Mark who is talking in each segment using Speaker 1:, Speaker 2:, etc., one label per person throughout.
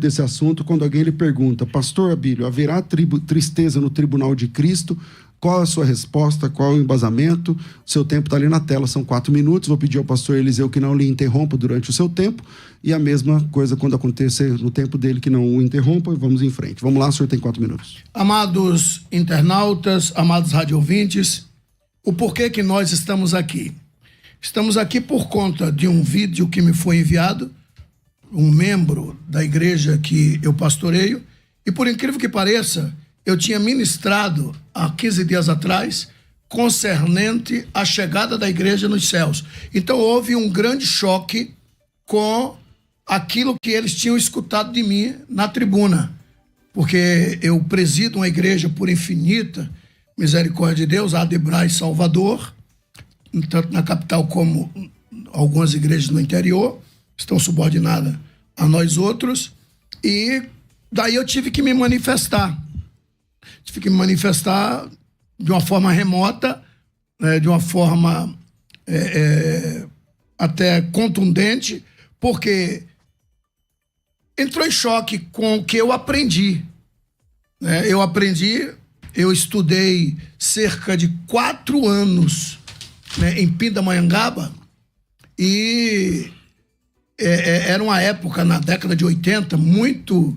Speaker 1: desse assunto quando alguém lhe pergunta: Pastor Abílio, haverá tristeza no tribunal de Cristo? Qual a sua resposta? Qual o embasamento? O seu tempo está ali na tela, são 4 minutos. Vou pedir ao pastor Eliseu que não lhe interrompa durante o seu tempo. E a mesma coisa quando acontecer no tempo dele, que não o interrompa. Vamos em frente. Vamos lá, o senhor tem 4 minutos.
Speaker 2: Amados internautas, amados radiovintes, o porquê que nós estamos aqui? Estamos aqui por conta de um vídeo que me foi enviado, um membro da igreja que eu pastoreio, e por incrível que pareça, eu tinha ministrado há 15 dias atrás concernente à chegada da igreja nos céus. Então houve um grande choque com aquilo que eles tinham escutado de mim na tribuna, porque eu presido uma igreja por infinita misericórdia de Deus, a Adebrai Salvador, tanto na capital como algumas igrejas no interior, estão subordinadas a nós outros, e daí eu tive que me manifestar. Tive que me manifestar de uma forma remota, de uma forma até contundente, porque entrou em choque com o que eu aprendi. Eu estudei cerca de 4 anos em Pindamonhangaba, e era uma época, na década de 80, muito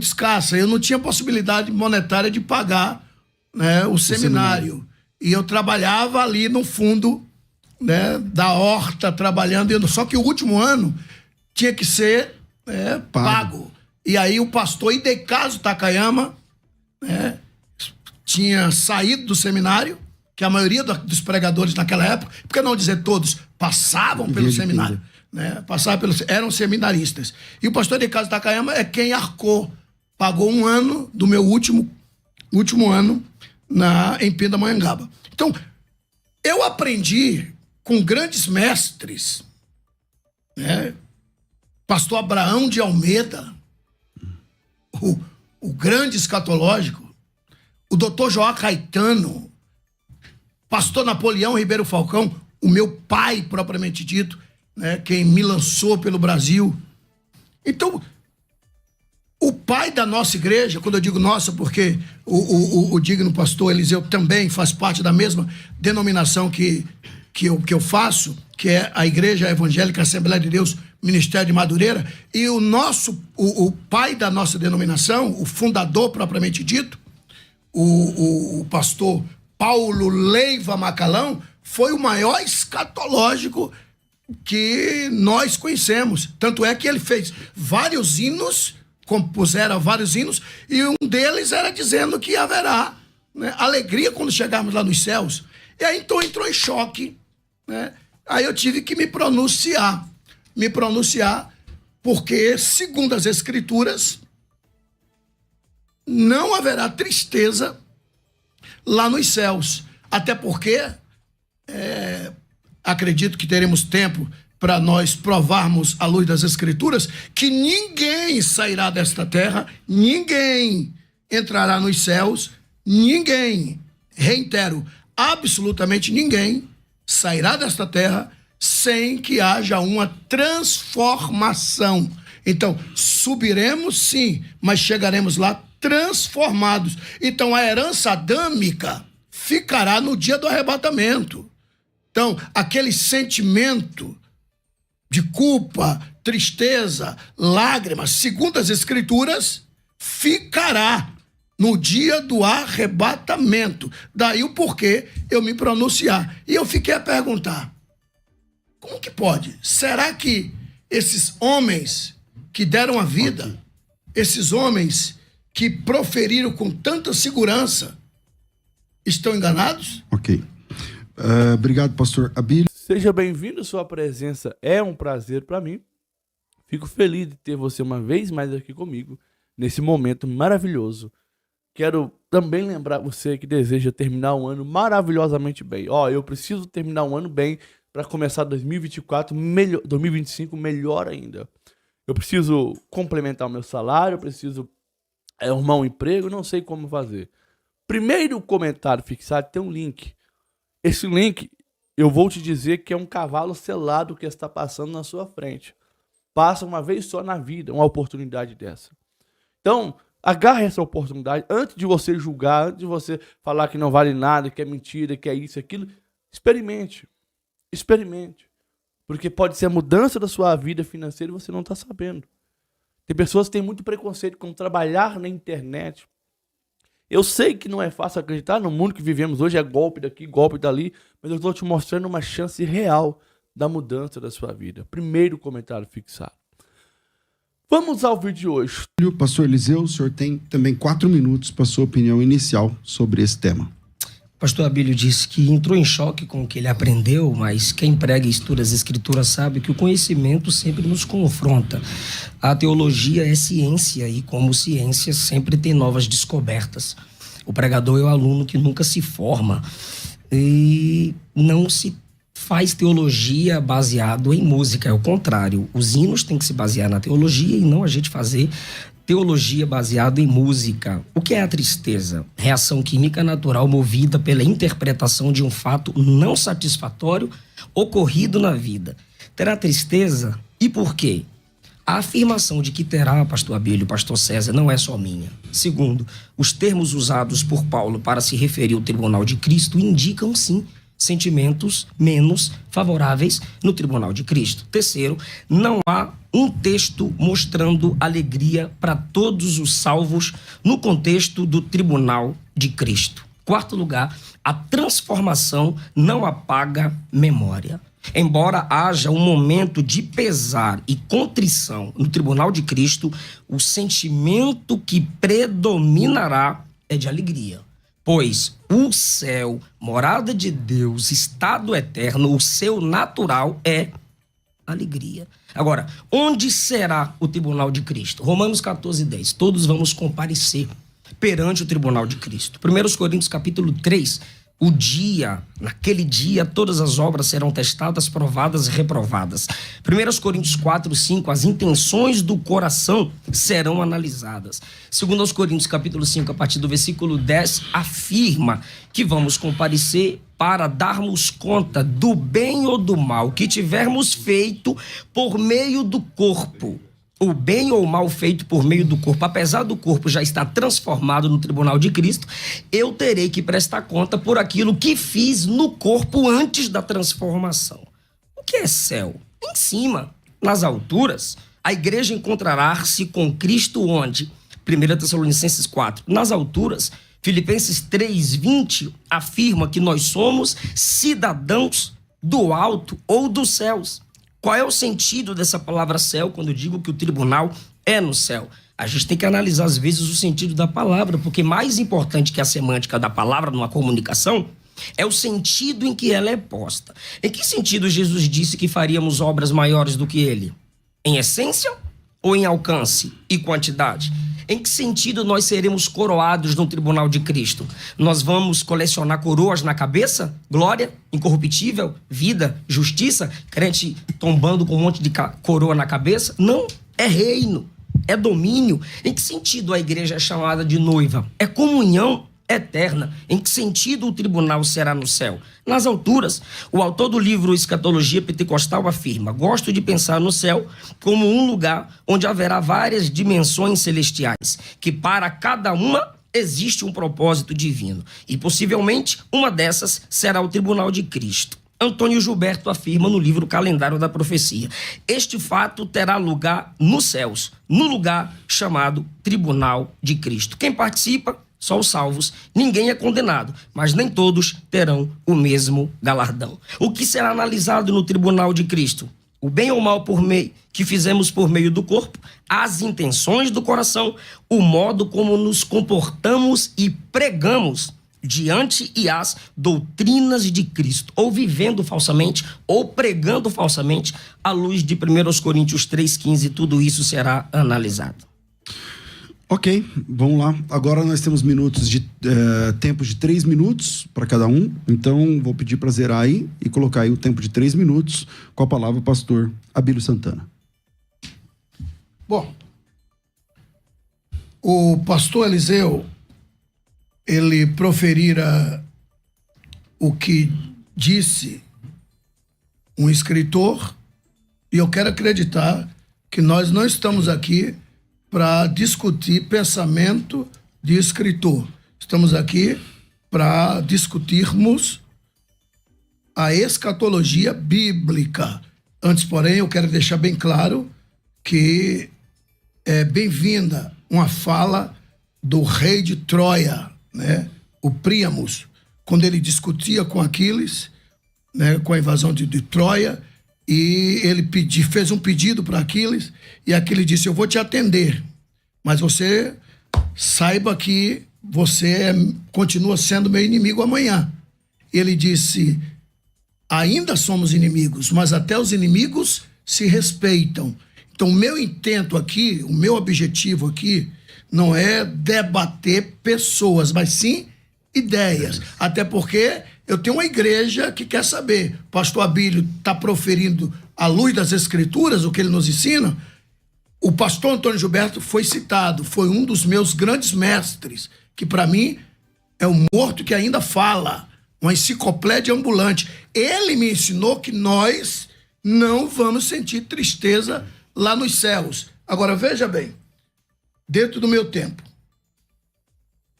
Speaker 2: escassa. Eu não tinha possibilidade monetária de pagar o seminário. E eu trabalhava ali no fundo da horta, trabalhando. Só que o último ano tinha que ser pago. E aí o pastor Idecaso Takayama tinha saído do seminário, que a maioria dos pregadores naquela época, por que não dizer todos, passavam pelo seminário. Eram seminaristas. E o pastor Idecaso Takayama é quem pagou 1 ano do meu último ano em Pindamonhangaba. Então, eu aprendi com grandes mestres, pastor Abraão de Almeida, o grande escatológico, o doutor João Caetano, pastor Napoleão Ribeiro Falcão, o meu pai propriamente dito, quem me lançou pelo Brasil. Então, o pai da nossa igreja, quando eu digo nossa, porque o digno pastor Eliseu também faz parte da mesma denominação que eu faço, que é a Igreja Evangélica Assembleia de Deus, Ministério de Madureira, e o pai da nossa denominação, o fundador propriamente dito, o pastor Paulo Leiva Macalão, foi o maior escatológico que nós conhecemos. Tanto é que ele fez vários hinos, compuseram vários hinos, e um deles era dizendo que haverá alegria quando chegarmos lá nos céus. E aí então entrou em choque. Aí eu tive que me pronunciar, porque, segundo as Escrituras, não haverá tristeza lá nos céus. Até porque acredito que teremos tempo para nós provarmos, à luz das Escrituras, que ninguém sairá desta terra, ninguém entrará nos céus, ninguém, reitero, absolutamente ninguém sairá desta terra sem que haja uma transformação. Então, subiremos sim, mas chegaremos lá transformados. Então, a herança adâmica ficará no dia do arrebatamento. Então, aquele sentimento de culpa, tristeza, lágrimas, segundo as Escrituras, ficará no dia do arrebatamento. Daí o porquê eu me pronunciar. E eu fiquei a perguntar, como que pode? Será que esses homens que deram a vida, esses homens que proferiram com tanta segurança, estão enganados?
Speaker 1: Ok. Obrigado, pastor Abílio.
Speaker 3: Seja bem-vindo, sua presença é um prazer para mim. Fico feliz de ter você uma vez mais aqui comigo, nesse momento maravilhoso. Quero também lembrar você que deseja terminar um ano maravilhosamente bem. Eu preciso terminar um ano bem para começar 2024, 2025 melhor ainda. Eu preciso complementar o meu salário, eu preciso arrumar um emprego, não sei como fazer. Primeiro comentário fixado tem um link. Esse link, eu vou te dizer que é um cavalo selado que está passando na sua frente. passa uma vez só na vida uma oportunidade dessa. Então, agarre essa oportunidade antes de você julgar, antes de você falar que não vale nada, que é mentira, que é isso, aquilo. Experimente. Experimente. Porque pode ser a mudança da sua vida financeira e você não está sabendo. Tem pessoas que têm muito preconceito com trabalhar na internet. Eu sei que não é fácil acreditar no mundo que vivemos hoje, é golpe daqui, golpe dali, mas eu estou te mostrando uma chance real da mudança da sua vida. Primeiro comentário fixado. Vamos ao vídeo de hoje.
Speaker 1: Pastor Eliseu, o senhor tem também 4 minutos para sua opinião inicial sobre esse tema.
Speaker 4: Pastor Abílio disse que entrou em choque com o que ele aprendeu, mas quem prega e estuda as escrituras sabe que o conhecimento sempre nos confronta. A teologia é ciência e, como ciência, sempre tem novas descobertas. O pregador é o aluno que nunca se forma e não se faz teologia baseado em música, é o contrário. Os hinos têm que se basear na teologia e não a gente fazer teologia baseada em música. O que é a tristeza? Reação química natural movida pela interpretação de um fato não satisfatório ocorrido na vida. Terá tristeza? E por quê? A afirmação de que terá, pastor Abílio, pastor César, não é só minha. Segundo, os termos usados por Paulo para se referir ao tribunal de Cristo indicam, sim, sentimentos menos favoráveis no tribunal de Cristo. Terceiro, não há um texto mostrando alegria para todos os salvos no contexto do tribunal de Cristo. Quarto lugar, a transformação não apaga memória. Embora haja um momento de pesar e contrição no tribunal de Cristo, o sentimento que predominará é de alegria. Pois o céu, morada de Deus, estado eterno, o seu natural é alegria. Agora, onde será o tribunal de Cristo? Romanos 14:10. Todos vamos comparecer perante o tribunal de Cristo. 1 Coríntios capítulo 3. Naquele dia, todas as obras serão testadas, provadas e reprovadas. 1 Coríntios 4:5, as intenções do coração serão analisadas. 2 Coríntios capítulo 5, a partir do versículo 10, afirma que vamos comparecer para darmos conta do bem ou do mal que tivermos feito por meio do corpo. O bem ou o mal feito por meio do corpo, apesar do corpo já estar transformado no tribunal de Cristo, eu terei que prestar conta por aquilo que fiz no corpo antes da transformação. O que é céu? Em cima, nas alturas, a igreja encontrará-se com Cristo onde? 1 Tessalonicenses 4. Nas alturas, Filipenses 3:20 afirma que nós somos cidadãos do alto ou dos céus. Qual é o sentido dessa palavra céu quando eu digo que o tribunal é no céu? A gente tem que analisar, às vezes, o sentido da palavra, porque mais importante que a semântica da palavra numa comunicação é o sentido em que ela é posta. Em que sentido Jesus disse que faríamos obras maiores do que ele? Em essência ou em alcance e quantidade? Em que sentido nós seremos coroados no tribunal de Cristo? Nós vamos colecionar coroas na cabeça? Glória, incorruptível, vida, justiça? Crente tombando com um monte de coroa na cabeça? Não, é reino, é domínio. Em que sentido a igreja é chamada de noiva? É comunhão eterna. Em que sentido o tribunal será no céu? Nas alturas. O autor do livro Escatologia Pentecostal afirma: gosto de pensar no céu como um lugar onde haverá várias dimensões celestiais, que para cada uma existe um propósito divino. E possivelmente uma dessas será o tribunal de Cristo. Antônio Gilberto afirma no livro Calendário da Profecia: este fato terá lugar nos céus, no lugar chamado Tribunal de Cristo. Quem participa? Só os salvos. Ninguém é condenado, mas nem todos terão o mesmo galardão. O que será analisado no tribunal de Cristo? O bem ou mal que fizemos por meio do corpo, as intenções do coração, o modo como nos comportamos e pregamos diante e as doutrinas de Cristo, ou vivendo falsamente, ou pregando falsamente, à luz de 1 Coríntios 3:15, tudo isso será analisado.
Speaker 1: Ok, vamos lá. Agora nós temos tempos de 3 minutos para cada um. Então, vou pedir para zerar aí e colocar aí o tempo de 3 minutos com a palavra o pastor Abílio Santana.
Speaker 2: Bom, o pastor Eliseu, ele proferira o que disse um escritor, e eu quero acreditar que nós não estamos aqui para discutir pensamento de escritor. Estamos aqui para discutirmos a escatologia bíblica. Antes, porém, eu quero deixar bem claro que é bem-vinda uma fala do rei de Troia, né? O Príamos, quando ele discutia com Aquiles, né, com a invasão de Troia, e ele fez um pedido para Aquiles, e Aquiles disse: eu vou te atender, mas você saiba que você continua sendo meu inimigo amanhã. Ele disse: ainda somos inimigos, mas até os inimigos se respeitam. Então, o meu intento aqui, o meu objetivo aqui, não é debater pessoas, mas sim ideias. Até porque eu tenho uma igreja que quer saber. O pastor Abílio está proferindo à luz das Escrituras o que ele nos ensina. O pastor Antônio Gilberto foi citado, foi um dos meus grandes mestres, que para mim é um morto que ainda fala, uma enciclopédia ambulante. Ele me ensinou que nós não vamos sentir tristeza lá nos céus. Agora, veja bem, dentro do meu tempo,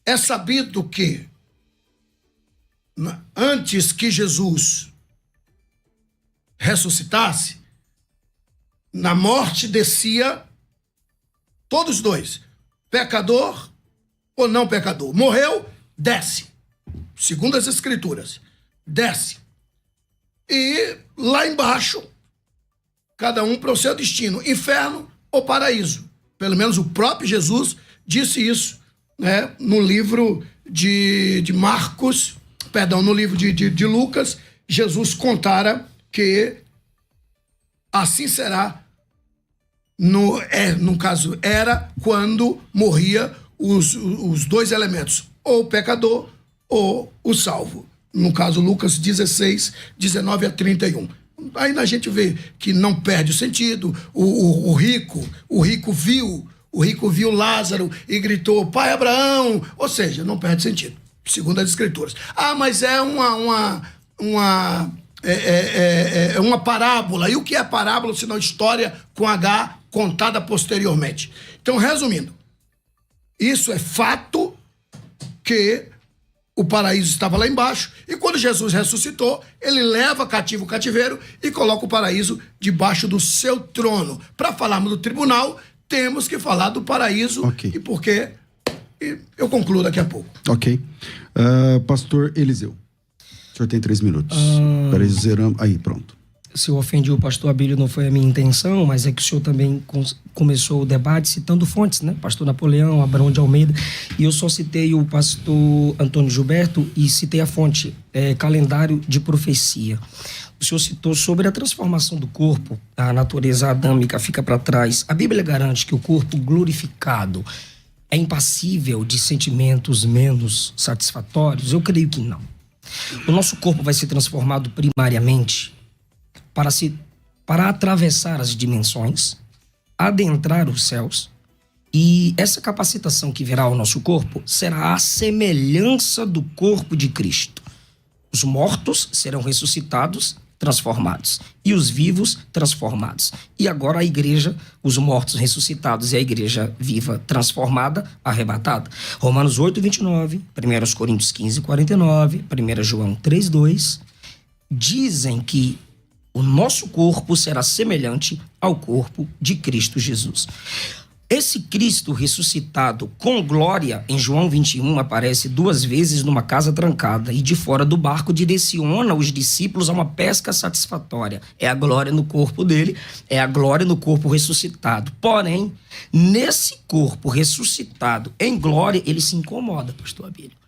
Speaker 2: é sabido que antes que Jesus ressuscitasse, na morte descia todos dois, pecador ou não pecador. Morreu, desce. Segundo as Escrituras, desce. E lá embaixo, cada um para o seu destino, inferno ou paraíso. Pelo menos o próprio Jesus disse isso, né, no livro de Marcos, perdão, no livro de Lucas. Jesus contara que assim será, no caso, era quando morria os dois elementos, ou o pecador ou o salvo. No caso, Lucas 16, 19 a 31. Aí a gente vê que não perde o sentido. O rico viu Lázaro e gritou: Pai Abraão. Ou seja, não perde sentido, segundo as Escrituras. Ah, mas é uma parábola. E o que é parábola senão história com H contada posteriormente? Então, resumindo, isso é fato, que o paraíso estava lá embaixo, e quando Jesus ressuscitou, ele leva cativo o cativeiro e coloca o paraíso debaixo do seu trono. Para falarmos do tribunal, temos que falar do paraíso.
Speaker 1: Okay.
Speaker 2: E por quê? Eu concluo daqui a pouco.
Speaker 1: Ok. Pastor Eliseu, o senhor tem 3 minutos. Peraí, zeramos. Aí, pronto.
Speaker 4: Se eu ofendi o pastor Abílio, não foi a minha intenção, mas é que o senhor também começou o debate citando fontes, né? Pastor Napoleão, Abraão de Almeida, e eu só citei o pastor Antônio Gilberto e citei a fonte, Calendário de Profecia. O senhor citou sobre a transformação do corpo, a natureza adâmica fica para trás. A Bíblia garante que o corpo glorificado é impassível de sentimentos menos satisfatórios? Eu creio que não. O nosso corpo vai ser transformado primariamente para atravessar as dimensões, adentrar os céus, e essa capacitação que virá ao nosso corpo será a semelhança do corpo de Cristo. Os mortos serão ressuscitados, transformados, e os vivos transformados. E agora a igreja, os mortos ressuscitados e a igreja viva transformada, arrebatada. Romanos 8, 29, 1 Coríntios 15, 49, 1 João 3, 2, dizem que o nosso corpo será semelhante ao corpo de Cristo Jesus. Esse Cristo ressuscitado com glória, em João 21, aparece 2 vezes numa casa trancada e de fora do barco direciona os discípulos a uma pesca satisfatória. É a glória no corpo dele, é a glória no corpo ressuscitado. Porém, nesse corpo ressuscitado em glória, ele se incomoda, pastor Abílio.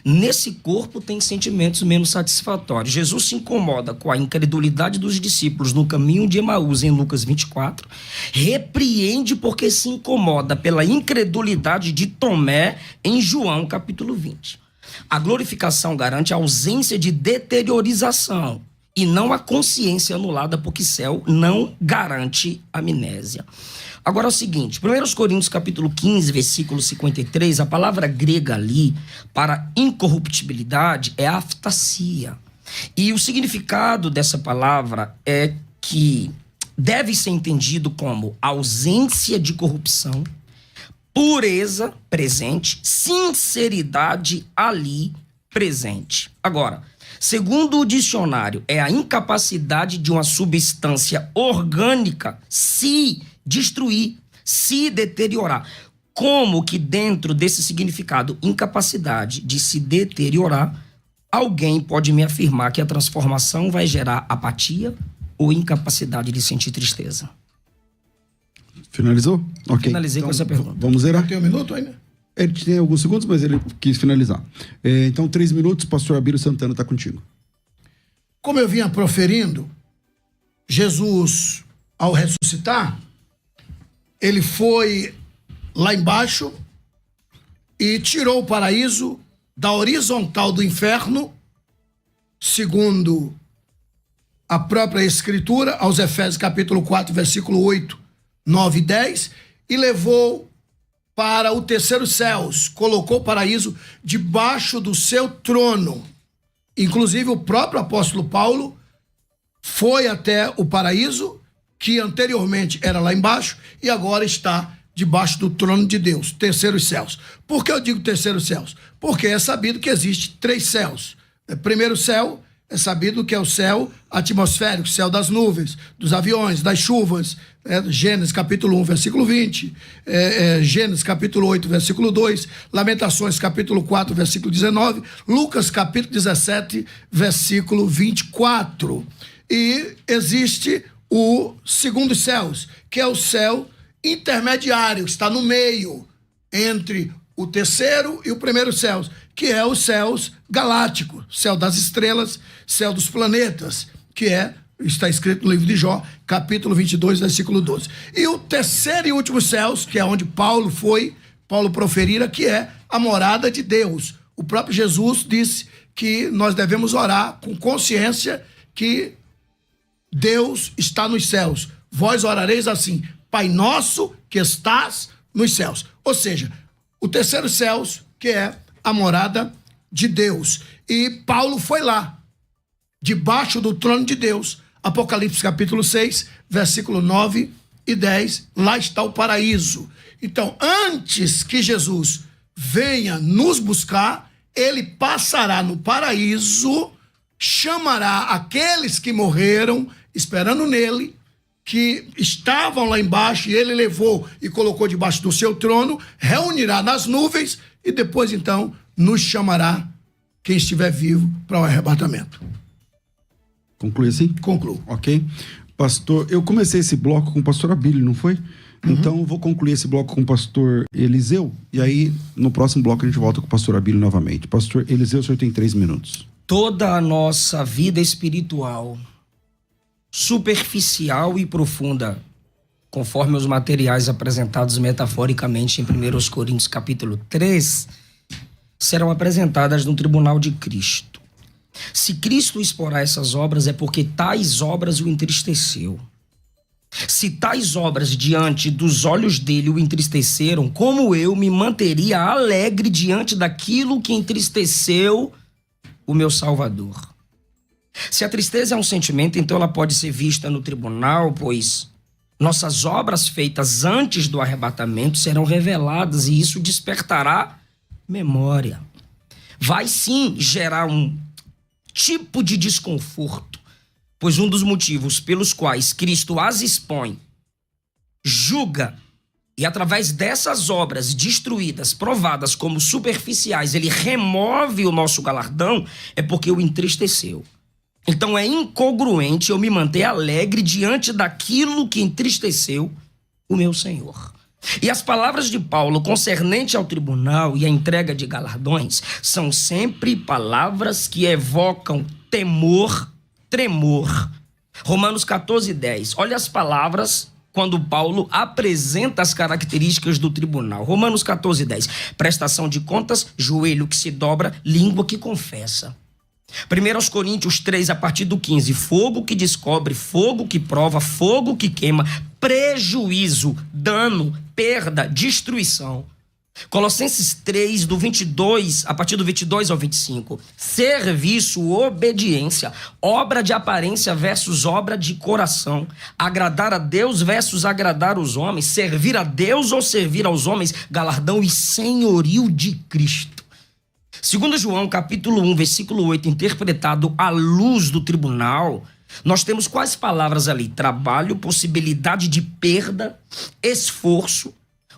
Speaker 4: Nesse corpo tem sentimentos menos satisfatórios. Jesus se incomoda com a incredulidade dos discípulos no caminho de Emaús, em Lucas 24. Repreende porque se incomoda pela incredulidade de Tomé, em João capítulo 20. A glorificação garante a ausência de deteriorização e não a consciência anulada, porque céu não garante amnésia. Agora é o seguinte, 1 Coríntios capítulo 15, versículo 53, a palavra grega ali para incorruptibilidade é aftasia. E o significado dessa palavra é que deve ser entendido como ausência de corrupção, pureza presente, sinceridade ali presente. Agora, segundo o dicionário, é a incapacidade de uma substância orgânica se destruir, se deteriorar. Como que dentro desse significado, incapacidade de se deteriorar, alguém pode me afirmar que a transformação vai gerar apatia ou incapacidade de sentir tristeza?
Speaker 1: Finalizou? Ok.
Speaker 4: Finalizei com essa pergunta.
Speaker 1: Vamos zerar?
Speaker 2: Tem um minuto ainda?
Speaker 1: Ele tem alguns segundos, mas ele quis finalizar. Então, 3 minutos, pastor Abílio Santana está contigo.
Speaker 2: Como eu vinha proferindo, Jesus, ao ressuscitar, ele foi lá embaixo e tirou o paraíso da horizontal do inferno, segundo a própria Escritura, aos Efésios capítulo 4, versículo 8, 9 e 10, e levou para o terceiro céus, colocou o paraíso debaixo do seu trono. Inclusive o próprio apóstolo Paulo foi até o paraíso, que anteriormente era lá embaixo, e agora está debaixo do trono de Deus, terceiros céus. Por que eu digo terceiros céus? Porque é sabido que existe 3 céus. Primeiro céu é sabido que é o céu atmosférico, céu das nuvens, dos aviões, das chuvas, Gênesis capítulo 1, versículo 20, Gênesis capítulo 8, versículo 2, Lamentações capítulo 4, versículo 19, Lucas capítulo 17, versículo 24. E existe o segundo céus, que é o céu intermediário, está no meio entre o terceiro e o primeiro céus, que é os céus galácticos, céu das estrelas, céu dos planetas, que está escrito no livro de Jó, capítulo 22, versículo 12. E o terceiro e último céus, que é onde Paulo proferira, que é a morada de Deus. O próprio Jesus disse que nós devemos orar com consciência que Deus está nos céus. Vós orareis assim: Pai nosso que estás nos céus. Ou seja, o terceiro céus, que é a morada de Deus. E Paulo foi lá, debaixo do trono de Deus. Apocalipse capítulo 6, versículo 9 e 10. Lá está o paraíso. Então, antes que Jesus venha nos buscar, ele passará no paraíso, chamará aqueles que morreram esperando nele, que estavam lá embaixo, e ele levou e colocou debaixo do seu trono, reunirá nas nuvens e depois então nos chamará quem estiver vivo para o arrebatamento.
Speaker 1: Conclui assim?
Speaker 2: Concluo.
Speaker 1: Ok. Pastor, eu comecei esse bloco com o pastor Abílio, não foi? Então eu vou concluir esse bloco com o pastor Eliseu, e aí no próximo bloco a gente volta com o pastor Abílio novamente. Pastor Eliseu, o senhor tem 3 minutos.
Speaker 4: Toda a nossa vida espiritual, superficial e profunda, conforme os materiais apresentados metaforicamente em 1 Coríntios capítulo 3, serão apresentadas no tribunal de Cristo. Se Cristo explorar essas obras, é porque tais obras o entristeceu. Se tais obras diante dos olhos dele o entristeceram, como eu me manteria alegre diante daquilo que entristeceu o meu Salvador? Se a tristeza é um sentimento, então ela pode ser vista no tribunal, pois nossas obras feitas antes do arrebatamento serão reveladas e isso despertará memória. Vai sim gerar um tipo de desconforto, pois um dos motivos pelos quais Cristo as expõe, julga e através dessas obras destruídas, provadas como superficiais, ele remove o nosso galardão, é porque o entristeceu. Então é incongruente eu me manter alegre diante daquilo que entristeceu o meu Senhor. E as palavras de Paulo concernente ao tribunal e à entrega de galardões são sempre palavras que evocam temor, tremor. Romanos 14, 10. Olha as palavras quando Paulo apresenta as características do tribunal. Romanos 14, 10. Prestação de contas, joelho que se dobra, língua que confessa. 1 Coríntios 3, a partir do 15. Fogo que descobre, fogo que prova, fogo que queima, prejuízo, dano, perda, destruição. Colossenses 3, do 22, a partir do 22 ao 25. Serviço, obediência, obra de aparência versus obra de coração. Agradar a Deus versus agradar os homens. Servir a Deus ou servir aos homens. Galardão e senhorio de Cristo. Segundo João, capítulo 1, versículo 8, interpretado à luz do tribunal, nós temos quais palavras ali? Trabalho, possibilidade de perda, esforço.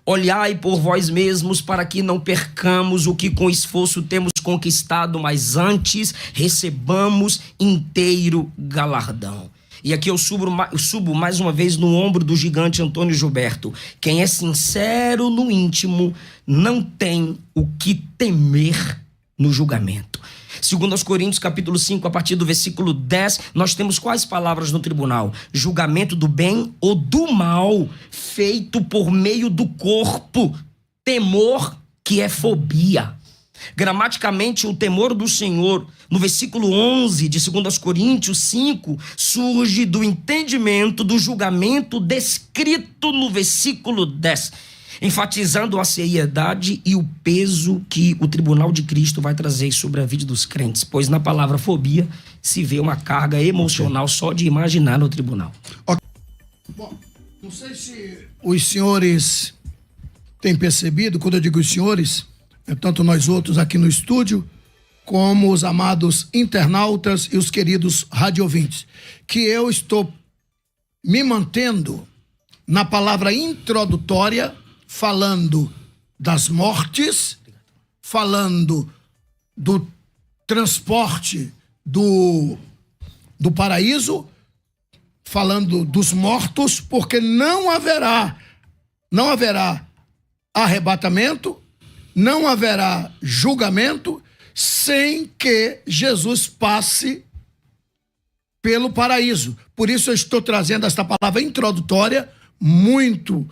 Speaker 4: Olhai por vós mesmos para que não percamos o que com esforço temos conquistado, mas antes recebamos inteiro galardão. E aqui eu subo mais uma vez no ombro do gigante Antônio Gilberto. Quem é sincero no íntimo não tem o que temer no julgamento. Segundo aos Coríntios, capítulo 5, a partir do versículo 10, nós temos quais palavras no tribunal? Julgamento do bem ou do mal, feito por meio do corpo. Temor, que é fobia. Gramaticamente, o temor do Senhor, no versículo 11 de 2 aos Coríntios 5, surge do entendimento do julgamento descrito no versículo 10. Enfatizando a seriedade e o peso que o tribunal de Cristo vai trazer sobre a vida dos crentes, pois na palavra fobia se vê uma carga emocional só de imaginar no tribunal.
Speaker 2: Bom, não sei se os senhores têm percebido, quando eu digo os senhores, é tanto nós outros aqui no estúdio, como os amados internautas e os queridos radiovintes, que eu estou me mantendo na palavra introdutória, falando das mortes, falando do transporte do paraíso, falando dos mortos, porque não haverá arrebatamento, não haverá julgamento sem que Jesus passe pelo paraíso. Por isso eu estou trazendo esta palavra introdutória, muito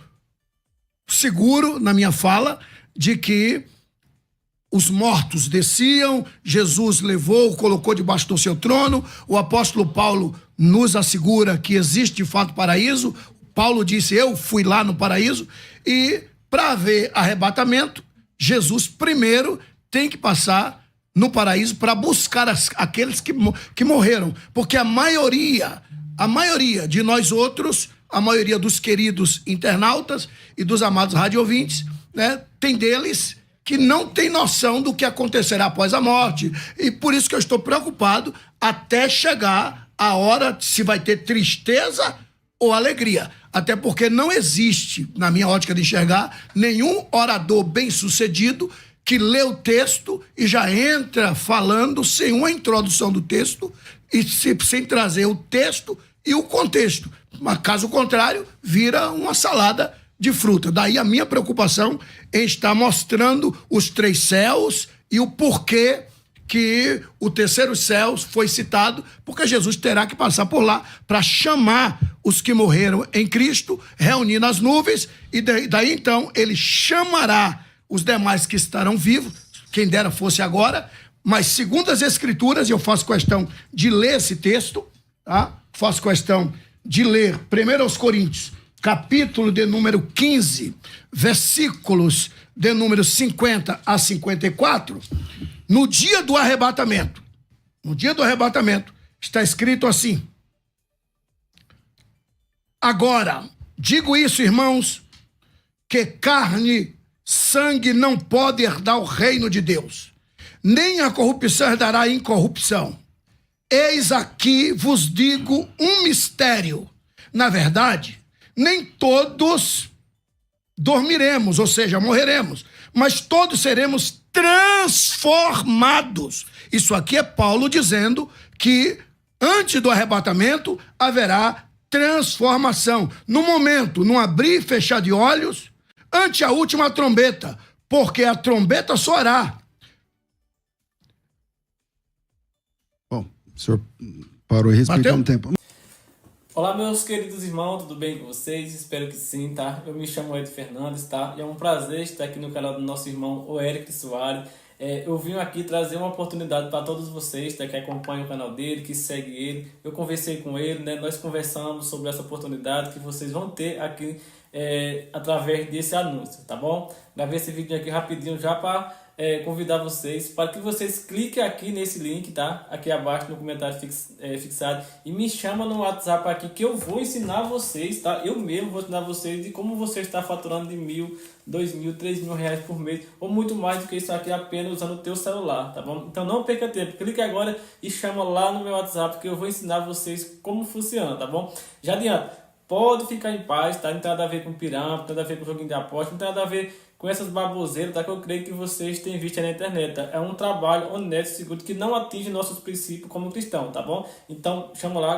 Speaker 2: seguro na minha fala, de que os mortos desciam, Jesus levou, colocou debaixo do seu trono. O apóstolo Paulo nos assegura que existe de fato paraíso. Paulo disse, eu fui lá no paraíso. E para haver arrebatamento, Jesus primeiro tem que passar no paraíso para buscar aqueles que morreram. Porque a maioria de nós outros, a maioria dos queridos internautas e dos amados radiovintes, né, tem deles que não tem noção do que acontecerá após a morte. E por isso que eu estou preocupado até chegar a hora se vai ter tristeza ou alegria. Até porque não existe, na minha ótica de enxergar, nenhum orador bem-sucedido que lê o texto e já entra falando sem uma introdução do texto e sem trazer o texto e o contexto. Mas, caso contrário, vira uma salada de fruta. Daí a minha preocupação em estar mostrando os 3 céus e o porquê que o terceiro céu foi citado, porque Jesus terá que passar por lá para chamar os que morreram em Cristo, reunir nas nuvens, e daí então ele chamará os demais que estarão vivos, quem dera fosse agora, mas segundo as Escrituras, e eu faço questão de ler esse texto, tá? Faço questão de ler 1 aos Coríntios, capítulo de número 15, versículos de número 50 a 54, no dia do arrebatamento, está escrito assim: agora, digo isso, irmãos, que carne, sangue não pode herdar o reino de Deus, nem a corrupção herdará a incorrupção. Eis aqui vos digo um mistério. Na verdade, nem todos dormiremos, ou seja, morreremos, mas todos seremos transformados. Isso aqui é Paulo dizendo que antes do arrebatamento haverá transformação. No momento, num abrir e fechar de olhos, ante a última trombeta, porque a trombeta soará.
Speaker 1: Bom, o senhor parou e respeitou um tempo.
Speaker 5: Olá, meus queridos irmãos, tudo bem com vocês? Espero que sim, tá? Eu me chamo Ed Fernandes, tá? E é um prazer estar aqui no canal do nosso irmão, o Eric Soares. Eu vim aqui trazer uma oportunidade para todos vocês, tá? Que acompanham o canal dele, que segue ele. Eu conversei com ele, né? Nós conversamos sobre essa oportunidade que vocês vão ter aqui através desse anúncio, tá bom? Gravei esse vídeo aqui rapidinho já para convidar vocês para que vocês cliquem aqui nesse link, tá? Aqui abaixo no comentário fixado, e me chama no WhatsApp aqui que eu vou ensinar vocês, tá? Eu mesmo vou ensinar vocês de como você está faturando de 1.000, 2.000, 3.000 reais por mês, ou muito mais do que isso aqui apenas usando o teu celular, tá bom? Então não perca tempo, clique agora e chama lá no meu WhatsApp que eu vou ensinar vocês como funciona, tá bom? Já adianto, pode ficar em paz, tá? Não tem nada a ver com pirâmide, não tem nada a ver com joguinho de aposta, não tem nada a ver com essas baboseiras, tá? Que eu creio que vocês têm visto aí na internet, tá? É um trabalho honesto, seguro, que não atinge nossos princípios como cristão, tá bom? Então, chama lá.